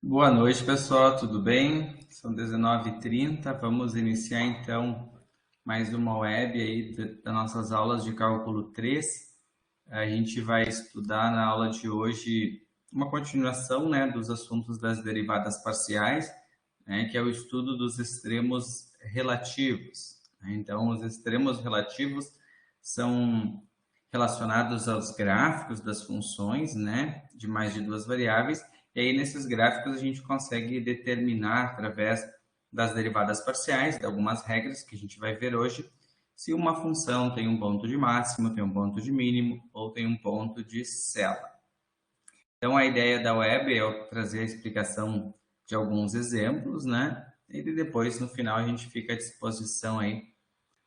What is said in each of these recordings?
Boa noite, pessoal, tudo bem? São 19h30. Vamos iniciar então mais uma web aí das nossas aulas de cálculo 3. A gente vai estudar na aula de hoje uma continuação, né, dos assuntos das derivadas parciais, né, que é o estudo dos extremos relativos, né? Então, os extremos relativos são relacionados aos gráficos das funções, né, de mais de duas variáveis, e aí nesses gráficos a gente consegue determinar através das derivadas parciais, de algumas regras que a gente vai ver hoje, se uma função tem um ponto de máximo, tem um ponto de mínimo ou tem um ponto de cela. Então a ideia da web é eu trazer a explicação de alguns exemplos, né? E depois no final a gente fica à disposição aí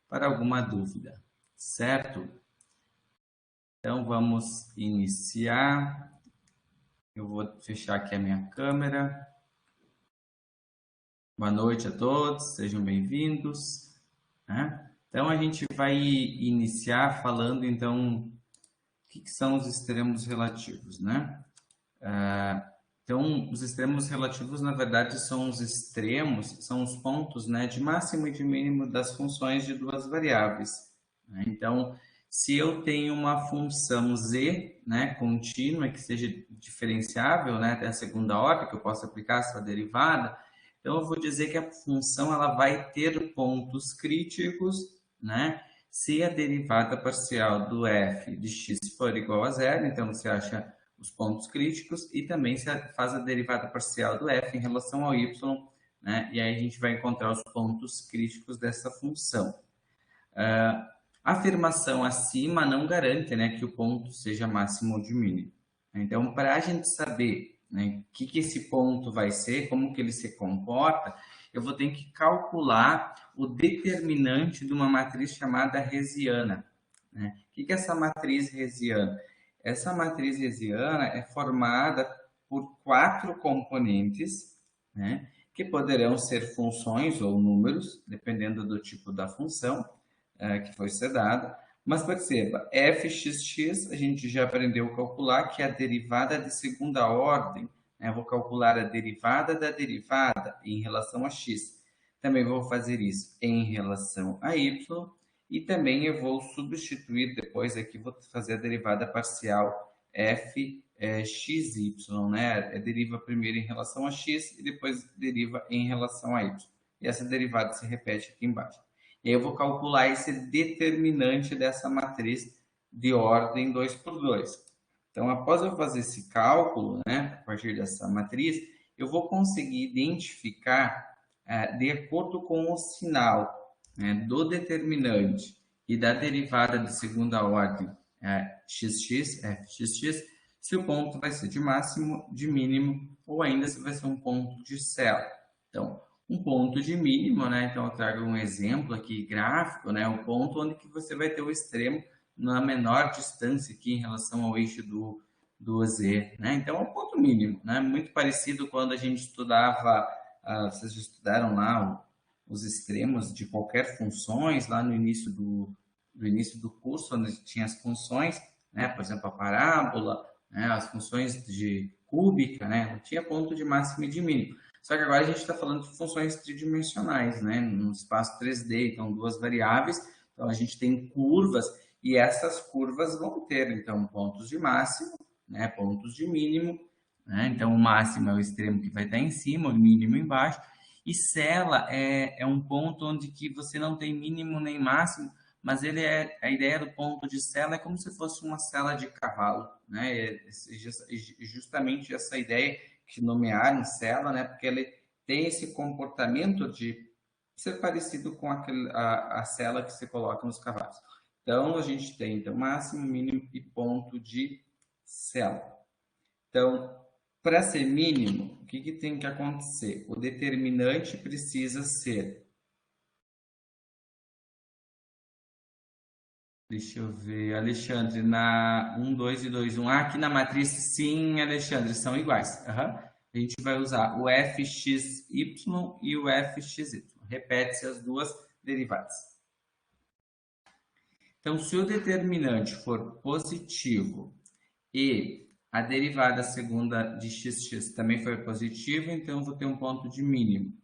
para alguma dúvida, certo? Então vamos iniciar. Eu vou fechar aqui a minha câmera. Boa noite a todos, sejam bem-vindos, né? Então a gente vai iniciar falando então o que são os extremos relativos, né? Então os extremos relativos na verdade são os extremos, são os pontos, né, de máximo e de mínimo das funções de duas variáveis, né? Então se eu tenho uma função z, né, contínua que seja diferenciável, né, até a segunda ordem que eu posso aplicar a sua derivada. Então, eu vou dizer que a função ela vai ter pontos críticos, né? Se a derivada parcial do f de x for igual a zero, então você acha os pontos críticos e também se faz a derivada parcial do f em relação ao y, né? E aí a gente vai encontrar os pontos críticos dessa função. A afirmação acima não garante, né, que o ponto seja máximo ou de mínimo. Então, para a gente saber, né, o que esse ponto vai ser, como que ele se comporta, eu vou ter que calcular o determinante de uma matriz chamada Hessiana, né? O que é essa matriz Hessiana? Essa matriz Hessiana é formada por quatro componentes, né, que poderão ser funções ou números, dependendo do tipo da função que foi ser dada. Mas perceba, fxx a gente já aprendeu a calcular, que é a derivada de segunda ordem, né? Eu vou calcular a derivada da derivada em relação a x. Também vou fazer isso em relação a y. E também eu vou substituir depois aqui, vou fazer a derivada parcial f xy, né? Deriva primeiro em relação a x e depois deriva em relação a y. E essa derivada se repete aqui embaixo. E aí eu vou calcular esse determinante dessa matriz de ordem 2 por 2. Então, após eu fazer esse cálculo, né, a partir dessa matriz, eu vou conseguir identificar, de acordo com o sinal, né, do determinante e da derivada de segunda ordem xx, fxx, se o ponto vai ser de máximo, de mínimo, ou ainda se vai ser um ponto de célula. Então, um ponto de mínimo, né? Então eu trago um exemplo aqui gráfico, né? O ponto onde que você vai ter o extremo na menor distância aqui em relação ao eixo do Z, né? Então é um ponto mínimo, né? Muito parecido quando a gente estudava, vocês estudaram lá os extremos de qualquer funções lá no início do início do curso, onde tinha as funções, né? Por exemplo, a parábola, né? As funções de cúbica, né? Tinha ponto de máximo e de mínimo. Só que agora a gente está falando de funções tridimensionais, né? No espaço 3D, então duas variáveis, então a gente tem curvas e essas curvas vão ter então pontos de máximo, né? Pontos de mínimo, né? Então o máximo é o extremo que vai estar em cima, o mínimo embaixo, e cela é um ponto onde que você não tem mínimo nem máximo, mas ele é a ideia do ponto de cela é como se fosse uma cela de cavalo, né? Justamente essa ideia que nomearam cela, né? Porque ele tem esse comportamento de ser parecido com a cela que se coloca nos cavalos. Então, a gente tem então, máximo, mínimo e ponto de cela. Então, para ser mínimo, o que tem que acontecer? O determinante precisa ser. Deixa eu ver, Alexandre, na 1, 2 e 2, 1. Aqui na matriz, sim, Alexandre, são iguais. Uhum. A gente vai usar o fxy e o fxy. Repete-se as duas derivadas. Então, se o determinante for positivo e A derivada segunda de x também foi positiva, então eu vou ter um ponto de mínimo.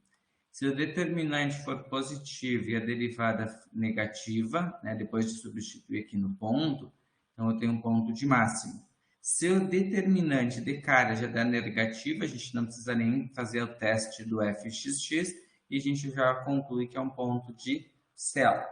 Se o determinante for positivo e a derivada negativa, né, depois de substituir aqui no ponto, então eu tenho um ponto de máximo. Se o determinante de cara já der negativo, a gente não precisa nem fazer o teste do fxx e a gente já conclui que é um ponto de céu.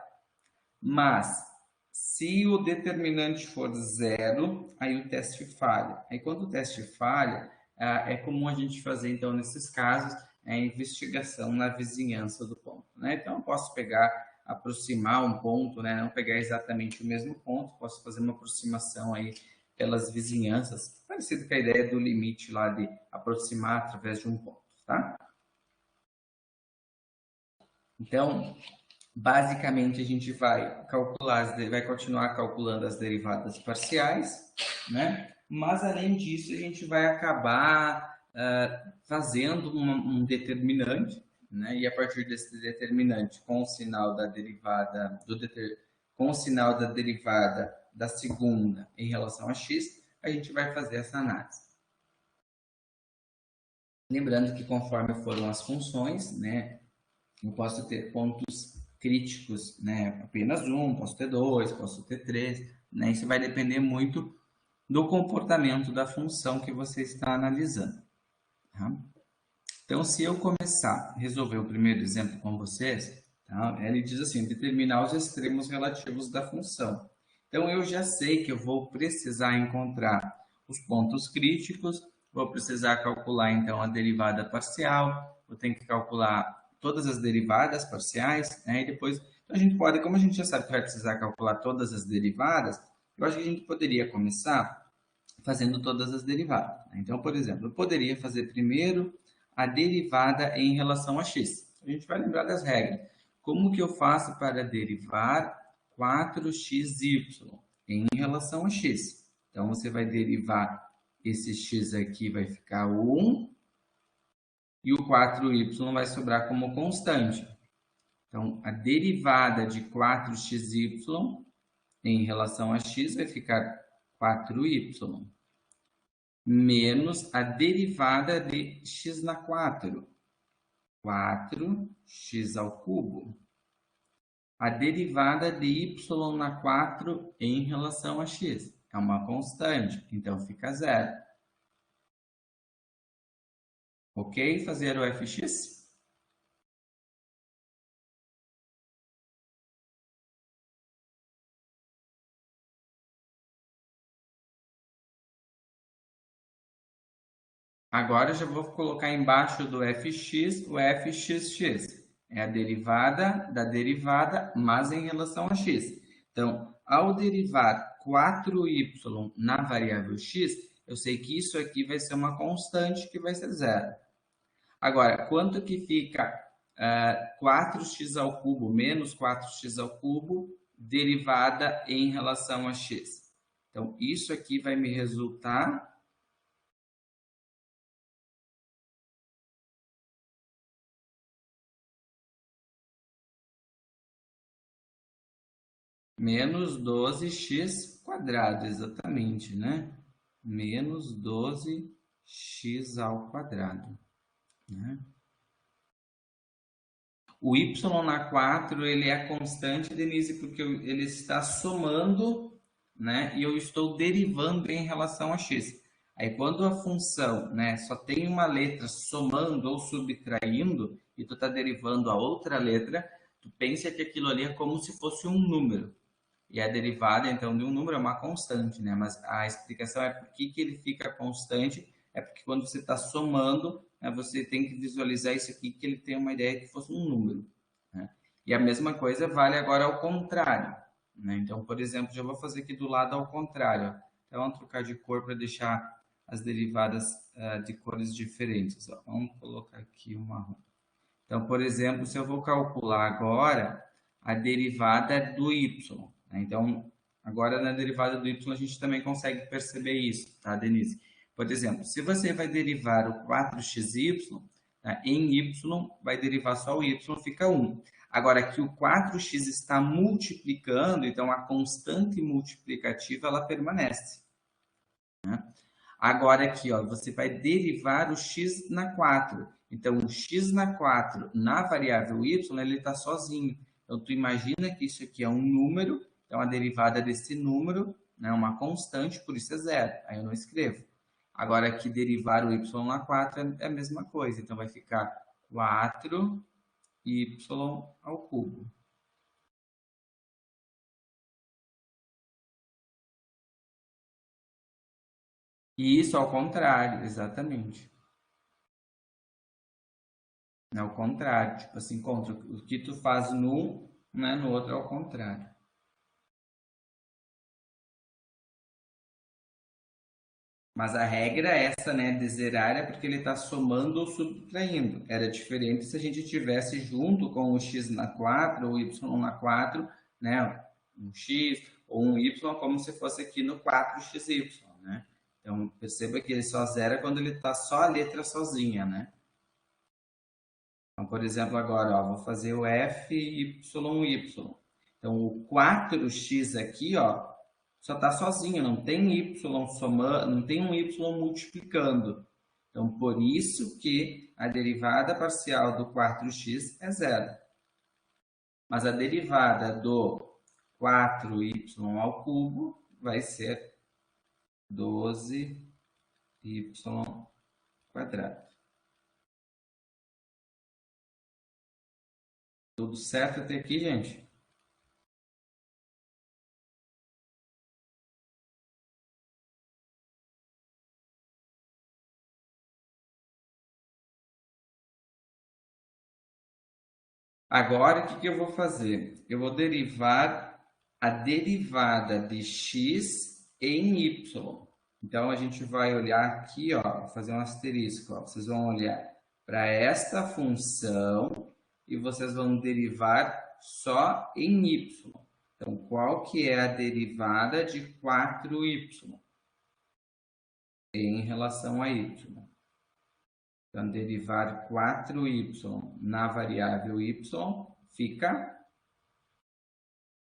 Mas, se o determinante for zero, aí o teste falha. Aí, quando o teste falha, é comum a gente fazer, então, nesses casos, a investigação na vizinhança do ponto, né? Então, eu posso pegar, aproximar um ponto, né? Não pegar exatamente o mesmo ponto, posso fazer uma aproximação aí pelas vizinhanças, parecido com a ideia do limite lá de aproximar através de um ponto, tá? Então, basicamente, a gente vai calcular, vai continuar calculando as derivadas parciais, né? Mas, além disso, a gente vai acabar fazendo um determinante, né? E a partir desse determinante, com o sinal da derivada, com o sinal da derivada da segunda em relação a x, a gente vai fazer essa análise. Lembrando que conforme foram as funções, né? Eu posso ter pontos críticos, né? Apenas um, posso ter dois, posso ter três, né? Isso vai depender muito do comportamento da função que você está analisando. Tá? Então, se eu começar a resolver o primeiro exemplo com vocês, tá? Ele diz assim, determinar os extremos relativos da função. Então, eu já sei que eu vou precisar encontrar os pontos críticos, vou precisar calcular, então, a derivada parcial, vou ter que calcular todas as derivadas parciais, né? E depois, então a gente pode, como a gente já sabe que vai precisar calcular todas as derivadas, eu acho que a gente poderia começar fazendo todas as derivadas. Então, por exemplo, eu poderia fazer primeiro a derivada em relação a x. A gente vai lembrar das regras. Como que eu faço para derivar 4xy em relação a x? Então, você vai derivar esse x aqui, vai ficar 1, e o 4y vai sobrar como constante. Então, a derivada de 4xy em relação a x vai ficar 4y, menos a derivada de x na 4, 4x ao cubo. A derivada de y na 4 em relação a x é uma constante, então fica zero. Ok? Fazer o fx? Agora eu já vou colocar embaixo do fx o fxx. É a derivada da derivada, mas em relação a x. Então, ao derivar 4y na variável x, eu sei que isso aqui vai ser uma constante que vai ser zero. Agora, quanto que fica 4x ao cubo menos 4x ao cubo derivada em relação a x? Então, isso aqui vai me resultar menos 12x quadrado, exatamente, né? Menos 12x ao quadrado, né? O y na 4, ele é constante, Denise, porque ele está somando, né? E eu estou derivando em relação a x. Aí, quando a função, né, só tem uma letra somando ou subtraindo, e tu está derivando a outra letra, tu pensa que aquilo ali é como se fosse um número. E a derivada, então, de um número é uma constante, né? Mas a explicação é por que ele fica constante, é porque quando você está somando, né, você tem que visualizar isso aqui, que ele tem uma ideia que fosse um número, né? E a mesma coisa vale agora ao contrário, né? Então, por exemplo, já vou fazer aqui do lado ao contrário. Ó. Então, vamos trocar de cor para deixar as derivadas de cores diferentes. Ó. Vamos colocar aqui o marrom. Então, por exemplo, se eu vou calcular agora a derivada do y, né? Então, agora na derivada do y a gente também consegue perceber isso, tá, Denise? Por exemplo, se você vai derivar o 4xy, tá, em y, vai derivar só o y, fica 1. Agora, aqui o 4x está multiplicando, então a constante multiplicativa ela permanece, né? Agora aqui, ó, você vai derivar o x na 4. Então, o x na 4 na variável y, ele está sozinho. Então, tu imagina que isso aqui é um número, então a derivada desse número, né, uma constante, por isso é zero. Aí eu não escrevo. Agora aqui, derivar o y na 4 é a mesma coisa. Então, vai ficar 4y ao cubo. E isso ao contrário, exatamente. É ao contrário, tipo assim, contra o que tu faz num, né, no outro é ao contrário. Mas a regra é essa, né, de zerar é porque ele está somando ou subtraindo. Era diferente se a gente tivesse junto com o x na 4 ou o y na 4, né, um x ou um y, como se fosse aqui no 4xy, né? Então, perceba que ele só zera quando ele está só a letra sozinha, né? Então, por exemplo, agora, ó, vou fazer o f, y, y. Então, o 4x aqui, ó, só está sozinho, não tem y somando, não tem um y multiplicando. Então, por isso que a derivada parcial do 4x é zero. Mas a derivada do 4y ao cubo vai ser 12y quadrado. Tudo certo até aqui, gente? Agora, o que eu vou fazer? Eu vou derivar a derivada de x em y. Então, a gente vai olhar aqui, ó, vou fazer um asterisco. Ó. Vocês vão olhar para esta função e vocês vão derivar só em y. Então, qual que é a derivada de 4y em relação a y? Então, derivar 4y na variável y fica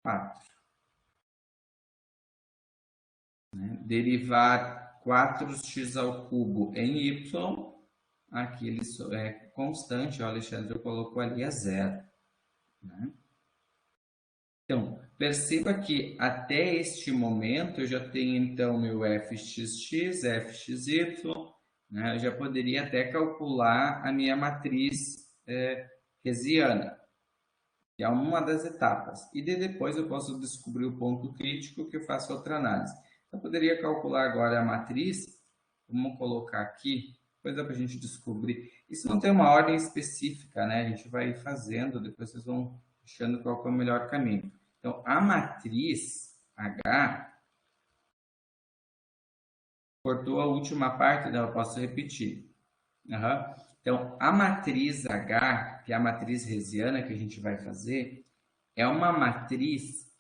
4. Né? Derivar 4x ao cubo em y, aqui ele é constante, o Alexandre colocou ali, é zero. Né? Então, perceba que até este momento eu já tenho então meu fxx, fxy, né? Eu já poderia até calcular a minha matriz hessiana, que é uma das etapas. E depois eu posso descobrir o ponto crítico que eu faço outra análise. Então, eu poderia calcular agora a matriz. Vamos colocar aqui, depois dá para a gente descobrir. Isso não tem uma ordem específica, né? A gente vai fazendo, depois vocês vão achando qual é o melhor caminho. Então, a matriz H, cortou a última parte, né? Eu posso repetir. Uhum. Então, a matriz H, que é a matriz hessiana que a gente vai fazer, é uma matriz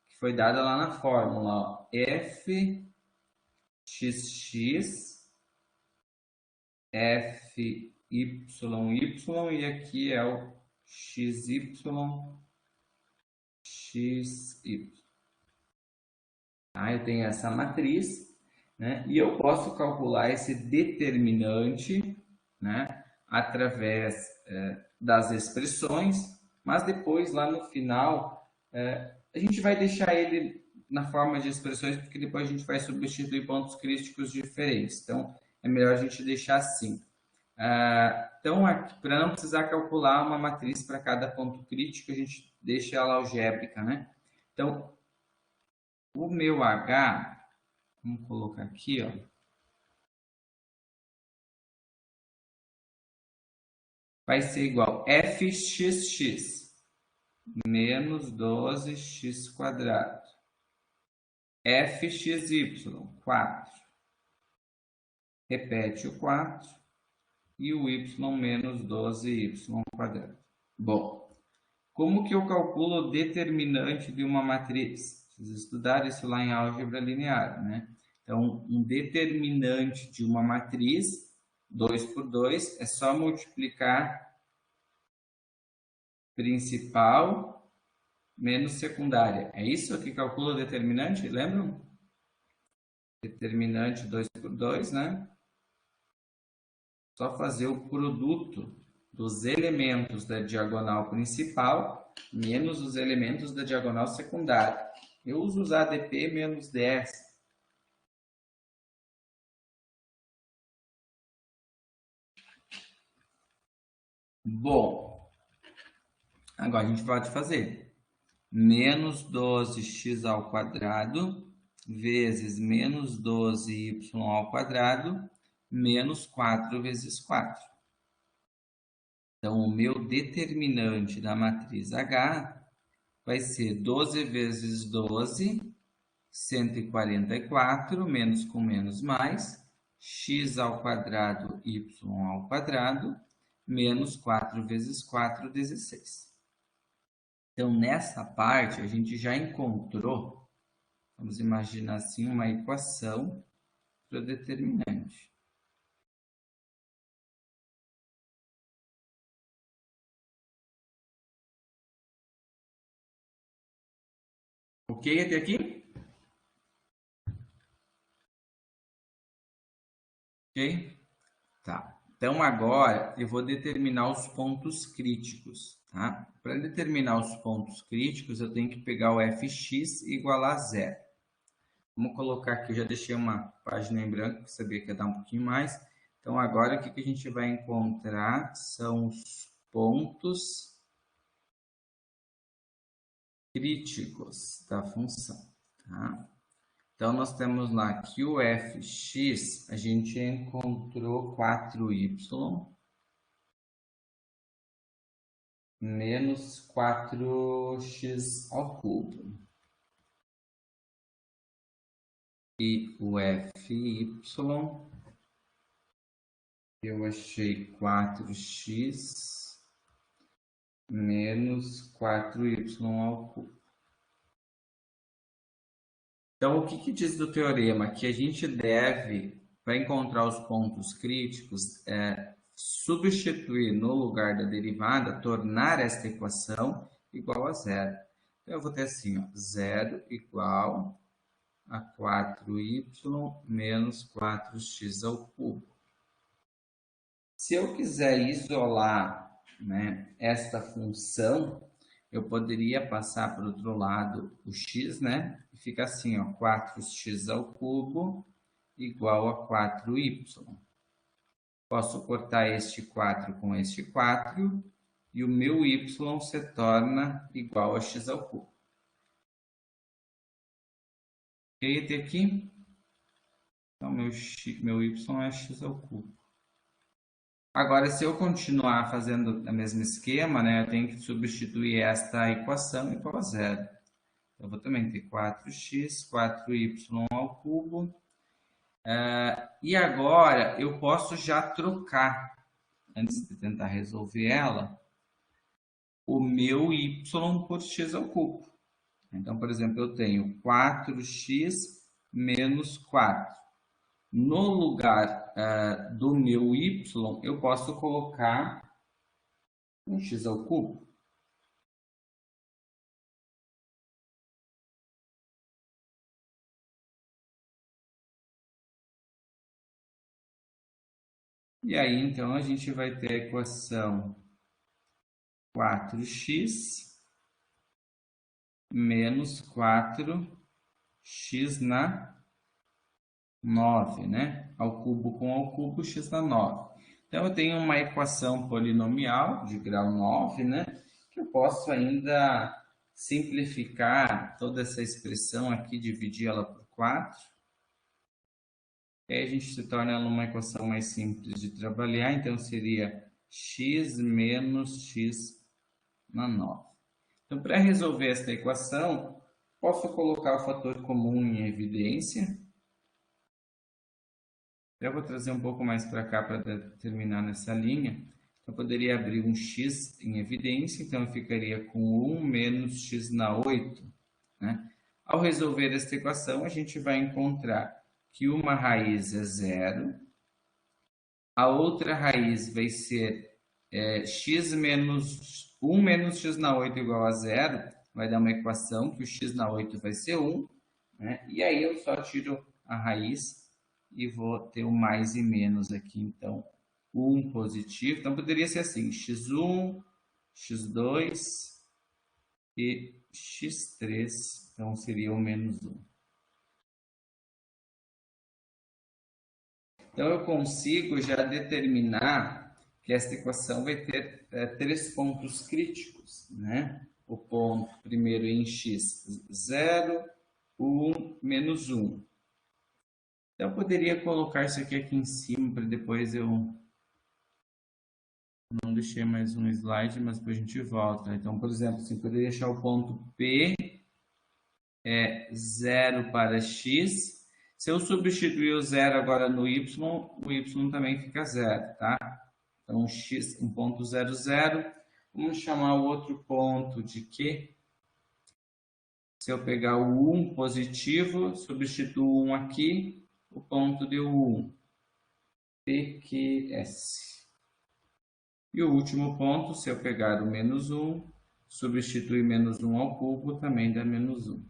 que foi dada lá na fórmula, ó, fxx, fyy, e aqui é o xy, xy. Tá? Eu tenho essa matriz, né? E eu posso calcular esse determinante, né? Através das expressões, mas depois, lá no final, a gente vai deixar ele na forma de expressões, porque depois a gente vai substituir pontos críticos diferentes. Então, é melhor a gente deixar assim. Então, para não precisar calcular uma matriz para cada ponto crítico, a gente deixa ela algébrica, né? Então, o meu H, vamos colocar aqui, ó. Vai ser igual a fxx menos 12x quadrado. Fxy, 4. Repete o 4 e o y menos 12y quadrado. Bom, como que eu calculo o determinante de uma matriz? Vocês estudaram isso lá em álgebra linear, né? Então, um determinante de uma matriz, 2 por 2, é só multiplicar principal menos secundária. É isso que calcula o determinante, lembram? determinante 2 por 2, né? Só fazer o produto dos elementos da diagonal principal menos os elementos da diagonal secundária. Eu uso os ADP menos DS. Bom, agora a gente pode fazer menos 12x ao quadrado vezes menos 12y ao quadrado menos 4 vezes 4. Então, o meu determinante da matriz H vai ser 12 vezes 12, 144, menos com menos mais, x ao quadrado, y ao quadrado, menos 4 vezes 4, 16. Então, nessa parte, a gente já encontrou, vamos imaginar assim, uma equação para o determinante. Ok até aqui? Ok? Tá. Então, agora eu vou determinar os pontos críticos. Tá? Para determinar os pontos críticos, eu tenho que pegar o fx igual a zero. Vamos colocar aqui, eu já deixei uma página em branco, porque sabia que ia dar um pouquinho mais. Então, agora o que a gente vai encontrar são os pontos críticos da função. Tá? Então, nós temos lá que o fx, a gente encontrou 4y menos 4x ao cubo. E o fy, eu achei 4x menos 4y ao cubo. Então, o que diz do teorema? Que a gente deve, para encontrar os pontos críticos, substituir no lugar da derivada, tornar esta equação igual a zero. Então, eu vou ter assim, ó, 0 igual a 4y menos 4x ao cubo. Se eu quiser isolar, né, esta função, eu poderia passar para o outro lado o x, né? E fica assim, ó, 4x ao cubo igual a 4y. Posso cortar este 4 com este 4 e o meu y se torna igual a x ao cubo. Ok até aqui? Então, meu y é x ao cubo. Agora, se eu continuar fazendo o mesmo esquema, né, eu tenho que substituir esta equação igual a zero. Eu vou também ter 4x, 4y ao cubo. E agora, eu posso já trocar, antes de tentar resolver ela, o meu y por x ao cubo. Então, por exemplo, eu tenho 4x menos 4. No lugar do meu y, eu posso colocar um x ao cubo. E aí, então, a gente vai ter a equação 4x menos 4x na 9, né? Ao cubo com ao cubo, x na 9. Então, eu tenho uma equação polinomial de grau 9, né? Que eu posso ainda simplificar toda essa expressão aqui, dividir ela por 4. E aí a gente se torna ela uma equação mais simples de trabalhar. Então, seria x menos x na 9. Então, para resolver esta equação, posso colocar o fator comum em evidência. Eu vou trazer um pouco mais para cá para terminar nessa linha. Eu poderia abrir um x em evidência, então eu ficaria com 1 menos x na 8. Né? Ao resolver esta equação, a gente vai encontrar que uma raiz é zero, a outra raiz vai ser x menos 1 menos x na 8 igual a zero, vai dar uma equação que o x na 8 vai ser 1, né? E aí eu só tiro a raiz e vou ter o mais e menos aqui, então, 1 positivo. Então, poderia ser assim, x1, x2 e x3, então seria o menos 1. Então, eu consigo já determinar que esta equação vai ter 3 pontos críticos, né? O ponto primeiro em x, 0, 1, menos 1. Então, eu poderia colocar isso aqui em cima, para depois eu... Não deixei mais um slide, mas depois a gente volta. Então, por exemplo, assim, poderia deixar o ponto P 0 para x. Se eu substituir o 0 agora no y, o y também fica 0, tá? Então, x, um ponto 0, 0. Vamos chamar o outro ponto de Q. Se eu pegar o 1 positivo, substituo 1 aqui, o ponto deu 1. PQS. E o último ponto, se eu pegar o menos 1, substituir menos 1 ao cubo, também dá menos 1.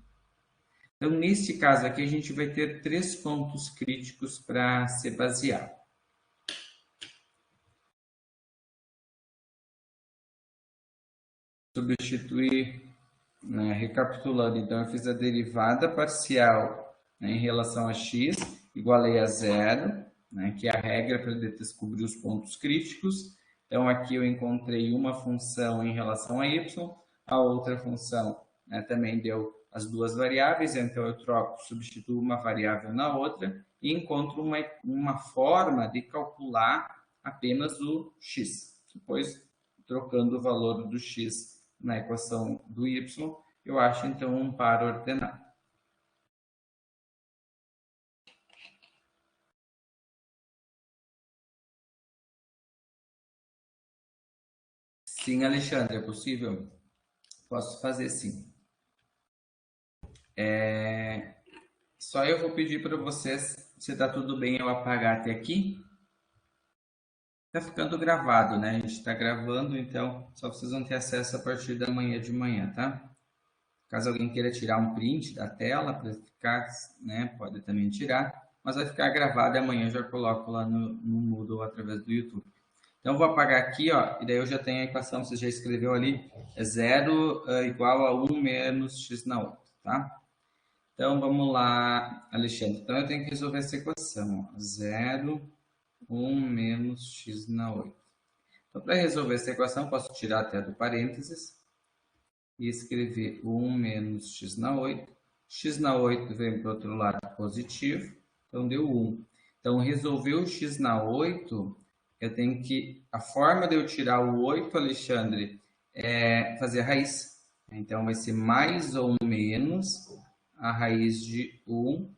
Então, neste caso aqui, a gente vai ter 3 pontos críticos para se basear. Substituir, né, recapitulando, então, eu fiz a derivada parcial, né, em relação a x, igualei a 0, né, que é a regra para descobrir os pontos críticos. Então, aqui eu encontrei uma função em relação a y, a outra função, né, também deu as duas variáveis, então eu troco, substituo uma variável na outra e encontro uma forma de calcular apenas o x. Depois, trocando o valor do x na equação do y, eu acho então um par ordenado. Sim, Alexandre, é possível? Posso fazer sim. Só eu vou pedir para vocês, se está tudo bem eu apagar até aqui. Está ficando gravado, né? A gente está gravando, então só vocês vão ter acesso a partir da manhã de manhã, tá? Caso alguém queira tirar um print da tela para ficar, né? Pode também tirar, mas vai ficar gravado e amanhã eu já coloco lá no Moodle através do YouTube. Então, eu vou apagar aqui, ó, e daí eu já tenho a equação, você já escreveu ali, é 0 igual a 1 menos x na outra, tá? Então, vamos lá, Alexandre. Então, eu tenho que resolver essa equação, ó, 0, 1 menos x na 8. Então, para resolver essa equação, posso tirar até do parênteses e escrever 1 menos x na 8. X na 8 vem para o outro lado positivo, então deu 1. Então, resolver o x na 8, eu tenho que... A forma de eu tirar o 8, Alexandre, é fazer a raiz. Então, vai ser mais ou menos a raiz de 1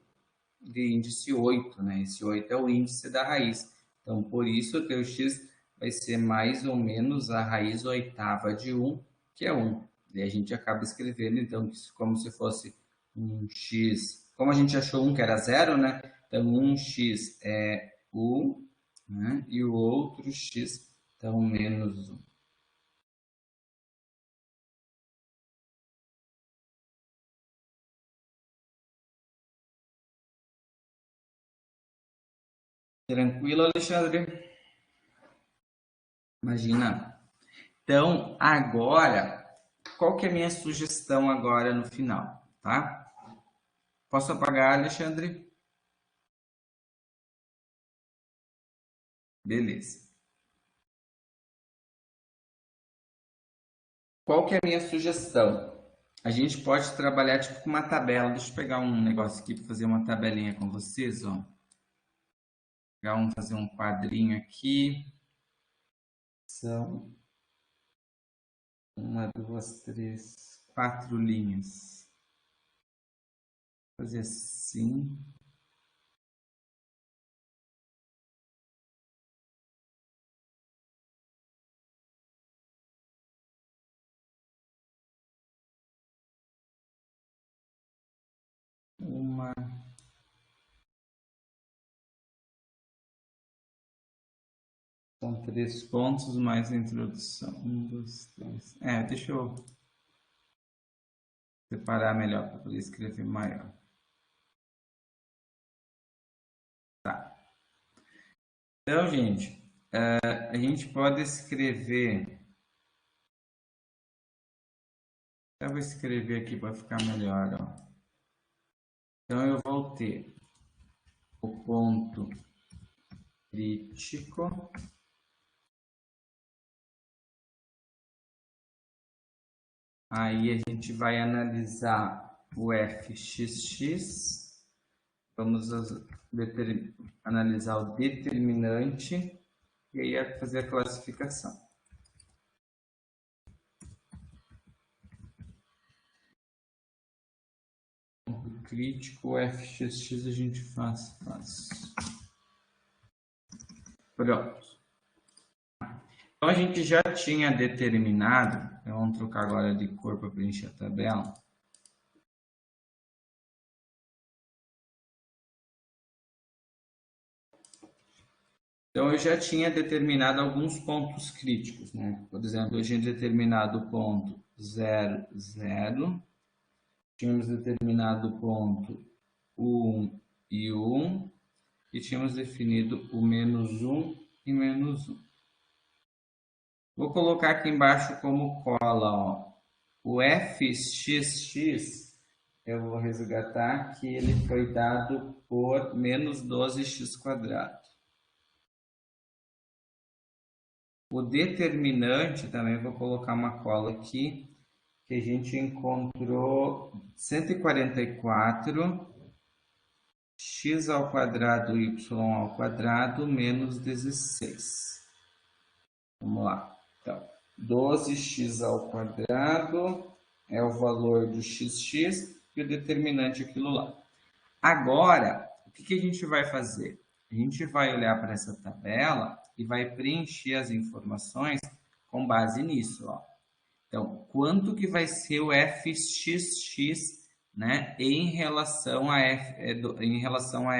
de índice 8, né? Esse 8 é o índice da raiz. Então, por isso, o teu x vai ser mais ou menos a raiz oitava de 1, que é 1. E a gente acaba escrevendo, então, como se fosse um x... Como a gente achou 1 que era 0, né? Então, 1x é 1, né? E o outro x, então, menos 1. Tranquilo, Alexandre? Imagina. Então, agora, qual que é a minha sugestão agora no final, tá? Posso apagar, Alexandre? Beleza. Qual que é a minha sugestão? A gente pode trabalhar tipo com uma tabela. Deixa eu pegar um negócio aqui para fazer uma tabelinha com vocês, ó. Fazer um quadrinho aqui. São uma, duas, três, 4 linhas. Vou fazer assim. Uma. São 3 pontos mais a introdução. 1, 2, 3. Deixa eu separar melhor para poder escrever maior. Então, gente, a gente pode escrever. Eu vou escrever aqui para ficar melhor, ó. Então, eu vou ter o ponto crítico. Aí a gente vai analisar o fxx. Vamos analisar o determinante e aí fazer a classificação. Ponto crítico, fxx a gente faz. Pronto. Então a gente já tinha determinado, vamos trocar agora de cor para preencher a tabela. Então eu já tinha determinado alguns pontos críticos, né? Por exemplo, eu tinha determinado o ponto 0, 0. Tínhamos determinado o ponto 1 e 1. E tínhamos definido o menos 1 e menos 1. Vou colocar aqui embaixo como cola, ó. O fxx, eu vou resgatar que ele foi dado por menos 12x². O determinante, também vou colocar uma cola aqui, que a gente encontrou 144 x² y² menos 16. Vamos lá. Então, 12x² é o valor do xx e o determinante é aquilo lá. Agora, o que a gente vai fazer? A gente vai olhar para essa tabela e vai preencher as informações com base nisso, ó. Então, quanto que vai ser o fxx, né, em relação a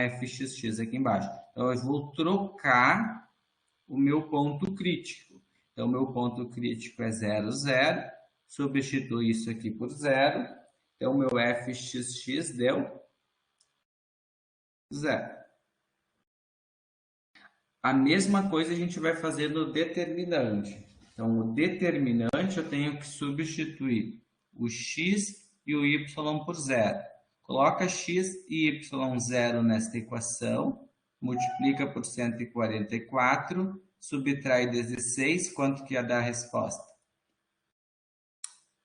fxx aqui embaixo? Então, eu vou trocar o meu ponto crítico. Então, meu ponto crítico é 0, 0. Substituo isso aqui por 0. Então, meu fxx deu 0. A mesma coisa a gente vai fazer no determinante. Então, o determinante eu tenho que substituir o x e o y por 0. Coloca x e y 0 nesta equação, multiplica por 144, subtrai 16, quanto que ia dar a resposta?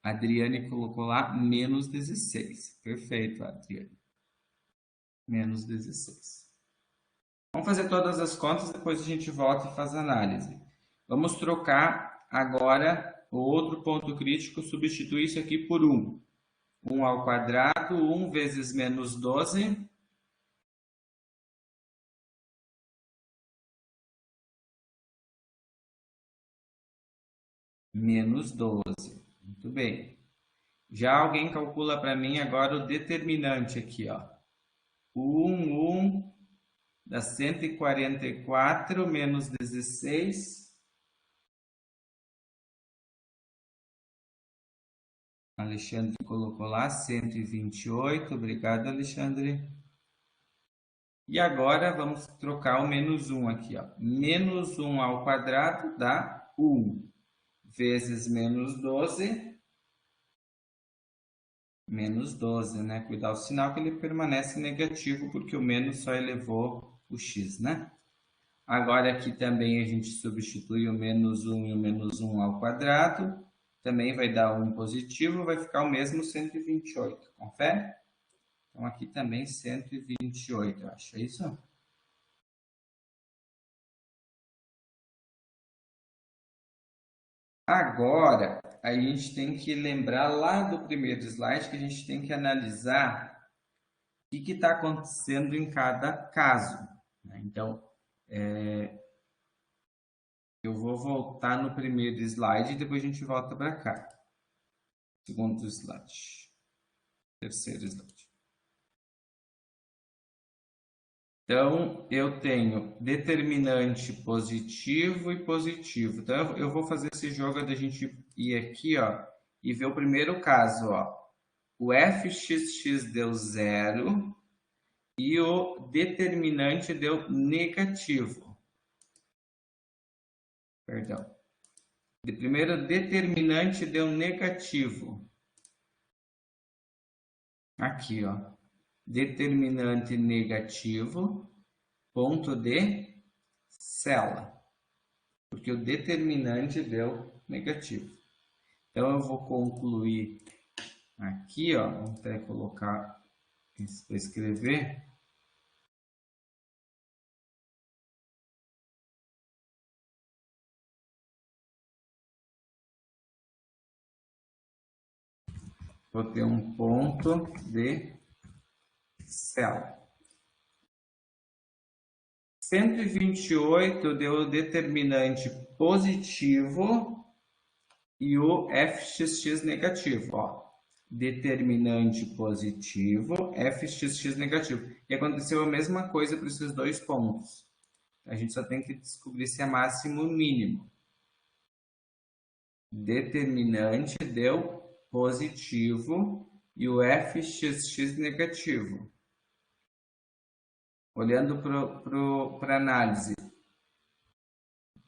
A Adriane colocou lá menos 16. Perfeito, Adriane. Menos 16. Vamos fazer todas as contas, depois a gente volta e faz a análise. Vamos trocar agora o outro ponto crítico, substituir isso aqui por 1. 1 ao quadrado, 1 vezes menos 12. Menos 12. Muito bem. Já alguém calcula para mim agora o determinante aqui, ó. 1 dá 144 menos 16. Alexandre colocou lá 128. Obrigado, Alexandre. E agora vamos trocar o menos 1 aqui, ó. Menos 1 ao quadrado dá 1. Vezes menos 12. Menos 12, né? Cuidar o sinal que ele permanece negativo, porque o menos só elevou o x, né? Agora aqui também a gente substitui o menos 1 e o menos 1 ao quadrado. Também vai dar 1 positivo, vai ficar o mesmo 128. Confere? Então aqui também 128, eu acho. É isso? Agora, a gente tem que lembrar lá do primeiro slide que a gente tem que analisar o que está acontecendo em cada caso. Então, eu vou voltar no primeiro slide e depois a gente volta para cá. Segundo slide. Terceiro slide. Então, eu tenho determinante positivo e positivo. Então, eu vou fazer esse jogo da gente ir aqui, ó, e ver o primeiro caso, ó. O fxx deu 0 e o determinante deu negativo. Perdão. De primeiro, determinante deu negativo. Aqui, ó. Determinante negativo, ponto de cela. Porque o determinante deu negativo. Então, eu vou concluir aqui, ó. Vou até colocar isso para escrever. Vou ter um ponto de cela. 128 deu o determinante positivo e o fxx negativo. Ó. Determinante positivo, fxx negativo. E aconteceu a mesma coisa para esses dois pontos. A gente só tem que descobrir se é máximo ou mínimo. Determinante deu positivo e o fxx negativo. Olhando para a análise,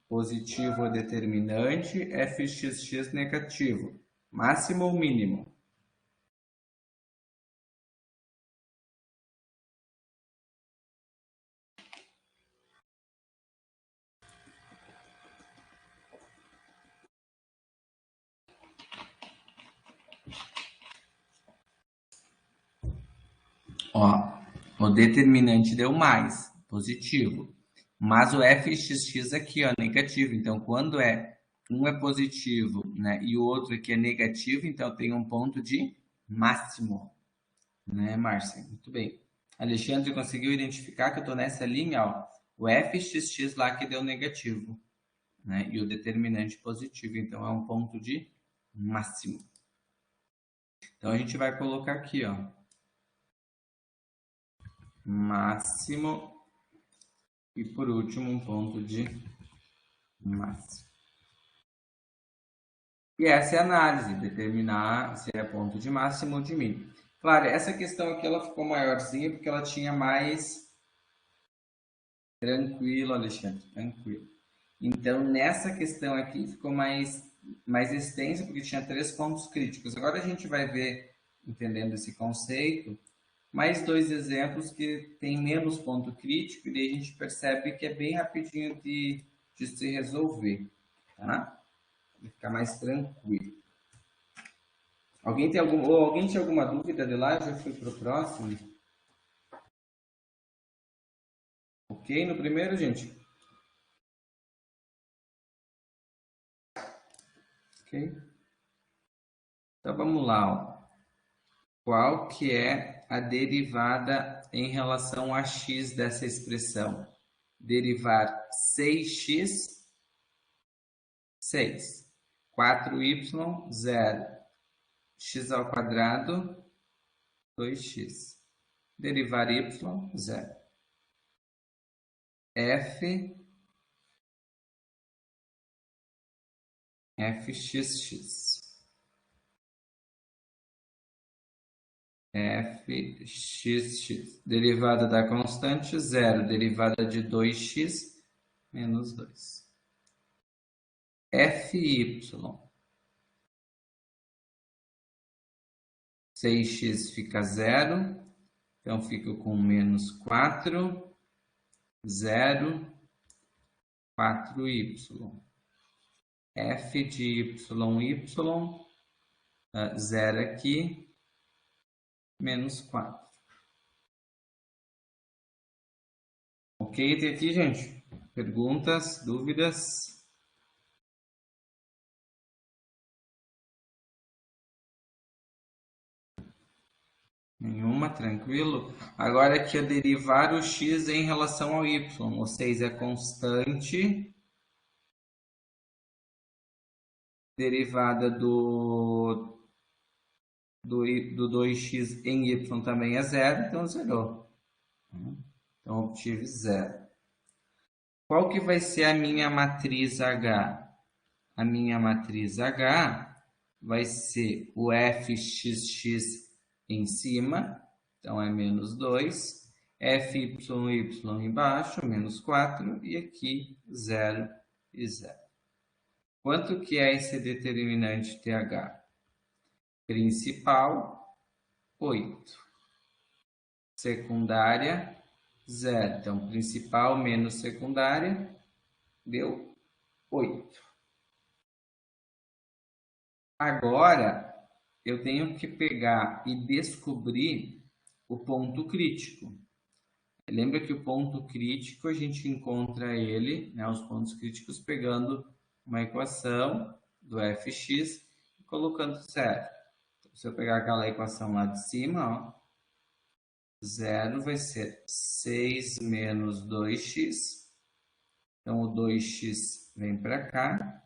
positivo determinante, fxx negativo, máximo ou mínimo? Ó, o determinante deu mais, positivo. Mas o fxx aqui, ó, negativo. Então, quando um é positivo, né, e o outro aqui é negativo, então tem um ponto de máximo. Né, Márcia? Muito bem. Alexandre conseguiu identificar que eu estou nessa linha, ó. O fxx lá que deu negativo, né? E o determinante positivo. Então, é um ponto de máximo. Então, a gente vai colocar aqui, ó. Máximo e por último um ponto de máximo. E essa é a análise, determinar se é ponto de máximo ou de mínimo. Claro, essa questão aqui ela ficou maiorzinha porque ela tinha mais tranquilo, Alexandre, tranquilo. Então nessa questão aqui ficou mais extensa porque tinha 3 pontos críticos. Agora a gente vai ver, entendendo esse conceito, mais 2 exemplos que tem menos ponto crítico e daí a gente percebe que é bem rapidinho de se resolver, tá? Vai ficar mais tranquilo. Alguém tem alguma dúvida de lá? Eu já fui para o próximo. Ok? No primeiro, gente? Ok? Então vamos lá. Ó. Qual que é a derivada em relação a x dessa expressão? Derivar 6x, 6. 4y, 0. X ao quadrado, 2x. Derivar y, 0. fxx. fxx. Derivada da constante, 0. Derivada de 2x, menos 2. fy. 6x fica 0. Então, fica com menos 4, 0, 4y. F de y, 0 aqui, menos 4. Ok até aqui, gente? Perguntas, dúvidas? Nenhuma, tranquilo? Agora aqui é derivar o x em relação ao y, ou seja, é constante. Derivada do 2x em y também é 0, então zerou. Então, obtive 0. Qual que vai ser a minha matriz H? A minha matriz H vai ser o fxx em cima, então é menos 2, fy embaixo, menos 4, e aqui 0 e 0. Quanto que é esse determinante TH? Principal, 8. Secundária, 0. Então, principal menos secundária deu 8. Agora, eu tenho que pegar e descobrir o ponto crítico. Lembra que o ponto crítico a gente encontra ele, né, os pontos críticos, pegando uma equação do fx e colocando 0. Então, se eu pegar aquela equação lá de cima, ó, 0 vai ser 6 menos 2x. Então, o 2x vem para cá,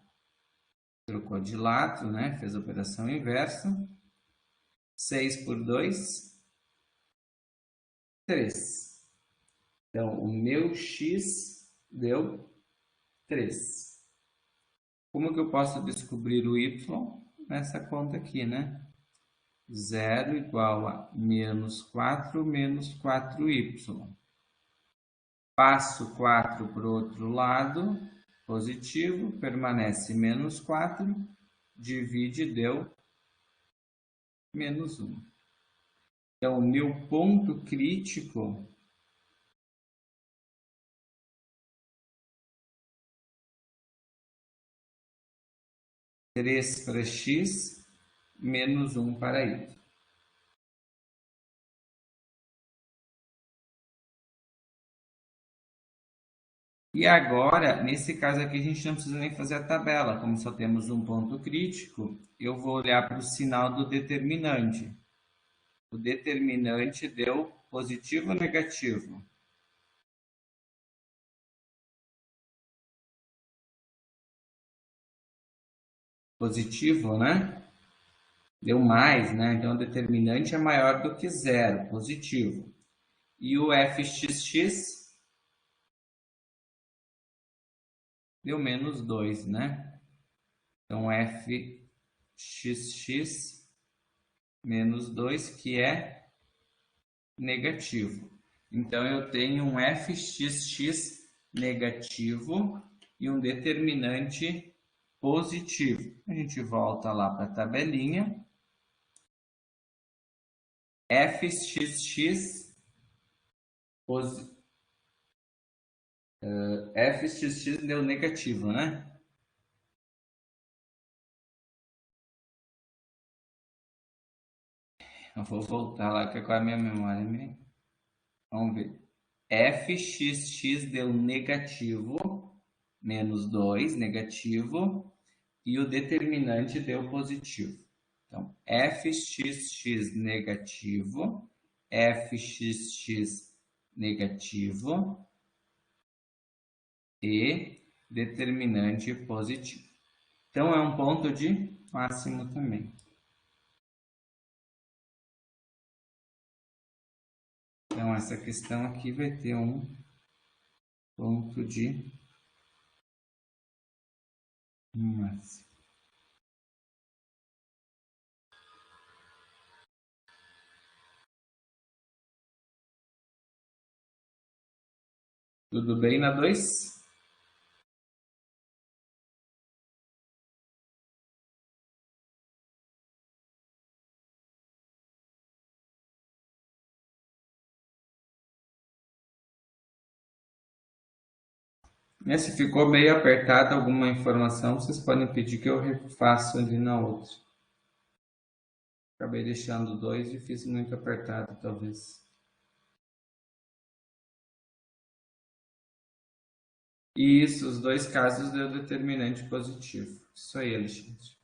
trocou de lado, né? Fez a operação inversa. 6 por 2, 3. Então, o meu x deu 3. Como que eu posso descobrir o y? Nessa conta aqui, né? 0 igual a menos 4 menos 4y. Passo 4 para o outro lado, positivo, permanece menos 4, divide, deu menos 1. Então, o meu ponto crítico é 3 para x, menos 1 para y. E agora, nesse caso aqui, a gente não precisa nem fazer a tabela. Como só temos um ponto crítico, eu vou olhar para o sinal do determinante. O determinante deu positivo ou negativo? Positivo, né? Deu mais, né? Então, o determinante é maior do que 0, positivo. E o fxx deu menos 2, né? Então, fxx menos 2, que é negativo. Então, eu tenho um fxx negativo e um determinante positivo. A gente volta lá para a tabelinha. fxx, fxx deu negativo, né? Eu vou voltar lá, que agora a minha memória me... Vamos ver. fxx deu negativo, menos 2, negativo, e o determinante deu positivo. Então, fxx negativo, fxx negativo e determinante positivo. Então, é um ponto de máximo também. Então, essa questão aqui vai ter um ponto de máximo. Tudo bem na 2? Se ficou meio apertado alguma informação, vocês podem pedir que eu refaça ali na outra. Acabei deixando 2 e fiz muito apertado, talvez. E isso, os dois casos deu determinante positivo. Isso aí, Alexandre.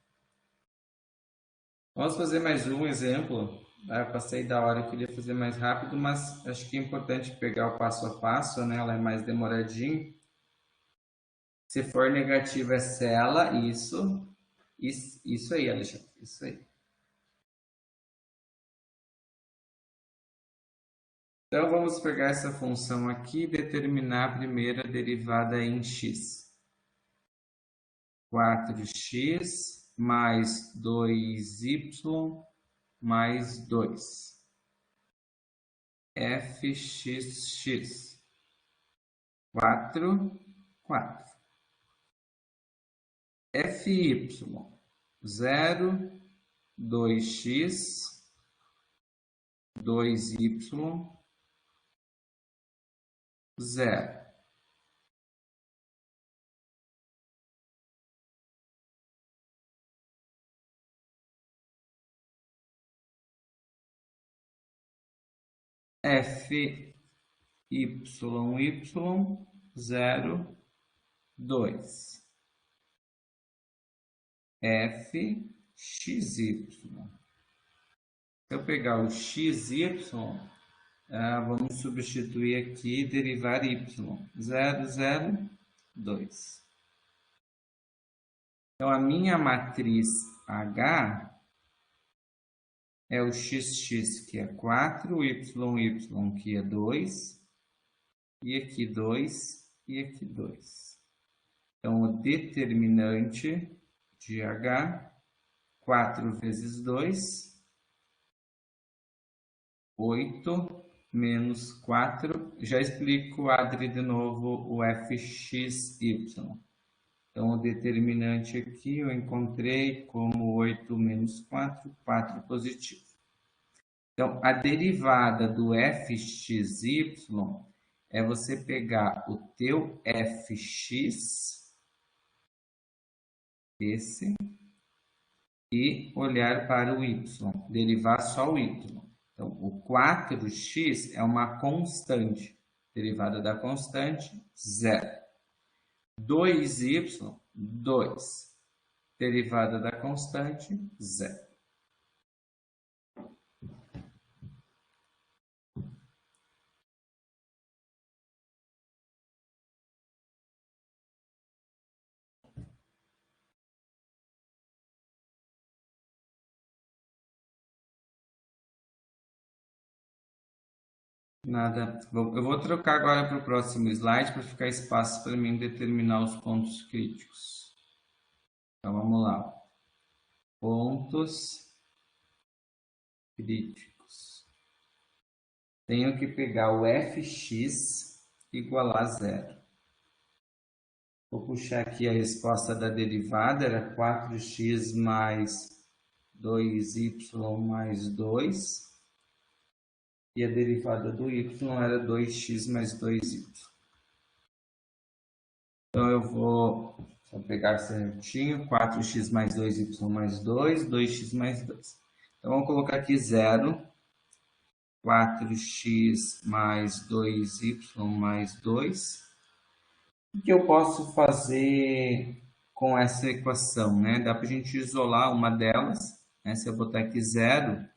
Vamos fazer mais um exemplo. Eu passei da hora, eu queria fazer mais rápido, mas acho que é importante pegar o passo a passo, né? Ela é mais demoradinho. Se for negativa é cela, isso aí, Alexandre, isso aí. Então, vamos pegar essa função aqui e determinar a primeira derivada em x. 4x mais 2y mais 2. fxx. 4, 4. Fy, 0, 2x, 2y, 0. Fy, 0, 2. Fxy. Se eu pegar o xy, vamos substituir aqui e derivar y. 0, 0, 2. Então, a minha matriz H é o xx, que é 4, o y, que é 2, e aqui 2, e aqui 2. Então, o determinante de H, 4 vezes 2, 8, menos 4. Já explico, Adri, de novo o fxy. Então, o determinante aqui eu encontrei como 8 menos 4, 4 positivo. Então, a derivada do fxy é você pegar o teu fx, esse, e olhar para o y, derivar só o y. Então, o 4x é uma constante, derivada da constante, 0. 2y, 2. Derivada da constante, 0. Nada. Eu vou trocar agora para o próximo slide para ficar espaço para mim determinar os pontos críticos. Então, vamos lá. Pontos críticos. Tenho que pegar o fx igual a 0. Vou puxar aqui a resposta da derivada, era 4x mais 2y mais 2. E a derivada do y era 2x mais 2y. Então, eu vou pegar certinho, 4x mais 2y mais 2, 2x mais 2. Então, vamos colocar aqui 0, 4x mais 2y mais 2. O que eu posso fazer com essa equação, né? Dá para a gente isolar uma delas, né? Se eu botar aqui 0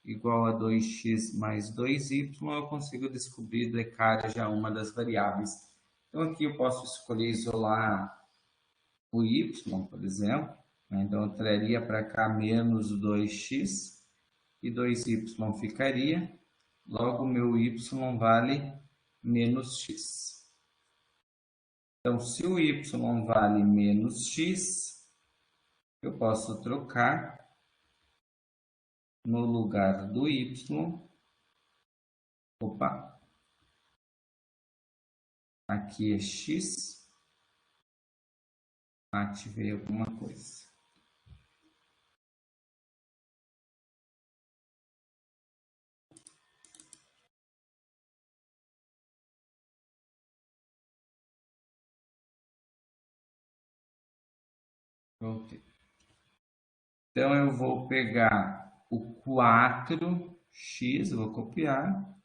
igual a 2x mais 2y, eu consigo descobrir de cara já uma das variáveis. Então, aqui eu posso escolher isolar o y, por exemplo. Né? Então, eu traria para cá menos 2x e 2y ficaria. Logo, o meu y vale menos x. Então, se o y vale menos x, eu posso trocar no lugar do y. Opa! Aqui é x. Ativei alguma coisa. Ok. Então, eu vou pegar o 4x, vou copiar,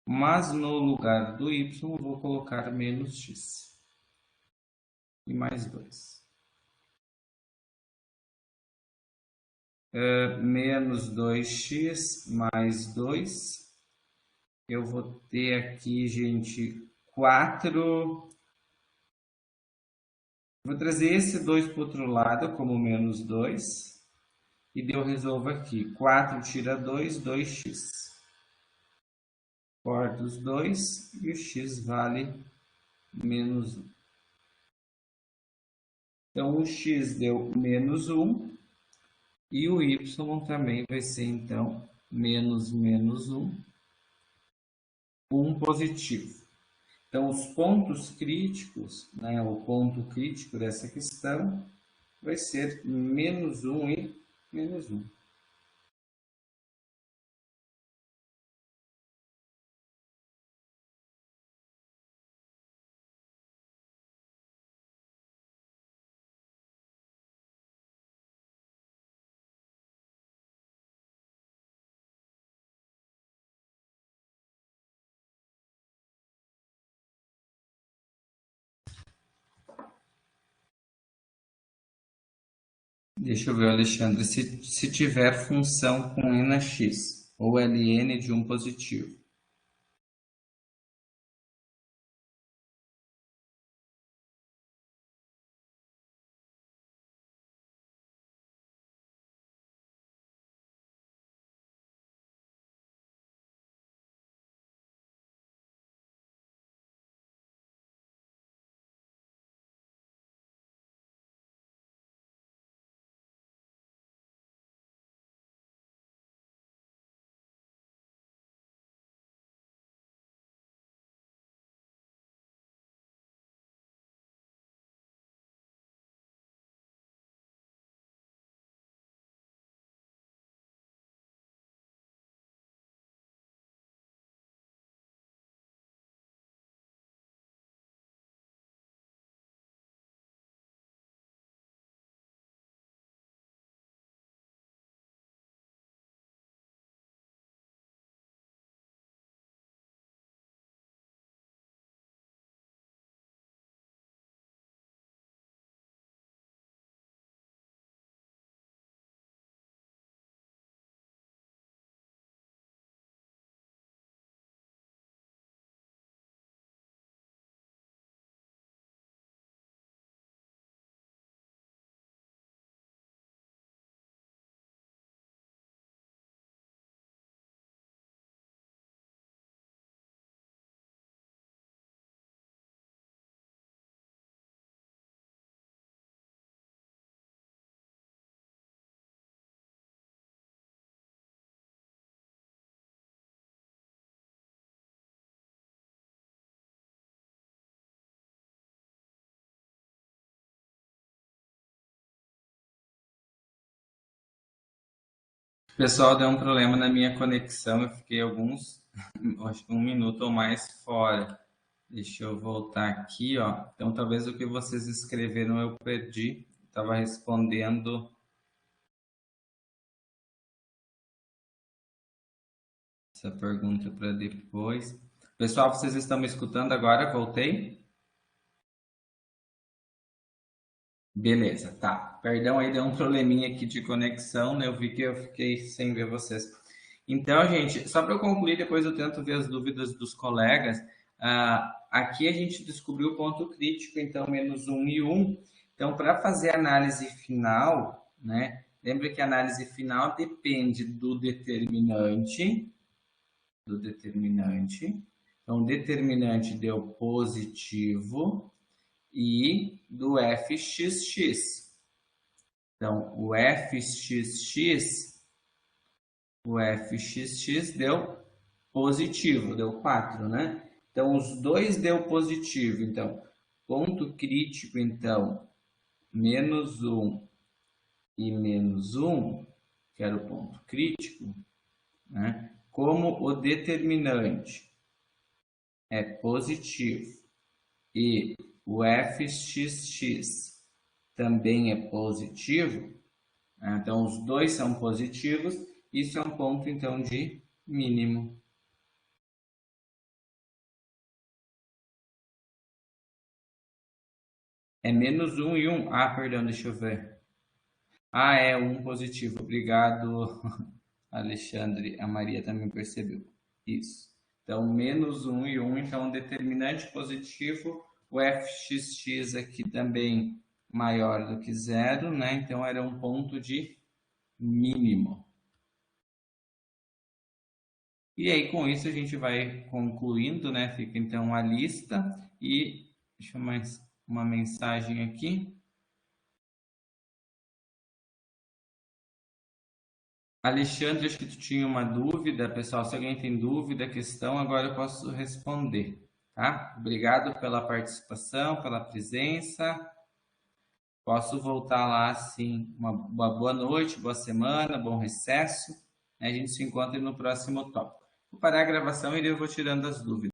mas no lugar do y, eu vou colocar menos x. E mais 2. Menos 2x mais 2. Eu vou ter aqui, gente, 4. Vou trazer esse 2 para o outro lado, como menos 2. E eu resolvo aqui. 4 tira 2, 2x. Corto os 2 e o x vale menos 1. Então, o x deu menos 1. E o y também vai ser, então, menos 1. 1 positivo. Então, os pontos críticos, né, o ponto crítico dessa questão vai ser menos 1 e menos 1. Deixa eu ver, Alexandre, se tiver função com n na x, ou ln de um positivo. Pessoal, deu um problema na minha conexão, eu fiquei acho que 1 minuto ou mais fora. Deixa eu voltar aqui, ó. Então, talvez o que vocês escreveram eu perdi. Estava respondendo essa pergunta para depois. Pessoal, vocês estão me escutando agora? Voltei? Beleza, tá. Perdão aí, deu um probleminha aqui de conexão, né? Eu vi que eu fiquei sem ver vocês. Então, gente, só para eu concluir, depois eu tento ver as dúvidas dos colegas. Aqui a gente descobriu o ponto crítico, então, menos 1 e 1. Então, para fazer a análise final, né? Lembra que a análise final depende do determinante. Então, o determinante deu positivo e do fxx. Então, o fxx deu positivo, deu 4, né? Então, os dois deu positivo. Então, ponto crítico, então, menos 1 e menos 1, que era o ponto crítico, né? Como o determinante é positivo e o fxx também é positivo, né? Então os dois são positivos, isso é um ponto então de mínimo. É menos 1 e 1. Ah, perdão, deixa eu ver. Ah, é 1 positivo. Obrigado, Alexandre. A Maria também percebeu. Isso. Então, menos 1 e 1. Então, determinante positivo. O fxx aqui também maior do que zero, né? Então, era um ponto de mínimo. E aí, com isso, a gente vai concluindo, né? Fica então a lista e deixa eu mais uma mensagem aqui. Alexandre, acho que tu tinha uma dúvida, pessoal. Se alguém tem dúvida, questão, agora eu posso responder, tá? Obrigado pela participação, pela presença. Posso voltar lá, sim. Uma boa noite, boa semana, bom recesso. A gente se encontra no próximo tópico. Vou parar a gravação e eu vou tirando as dúvidas.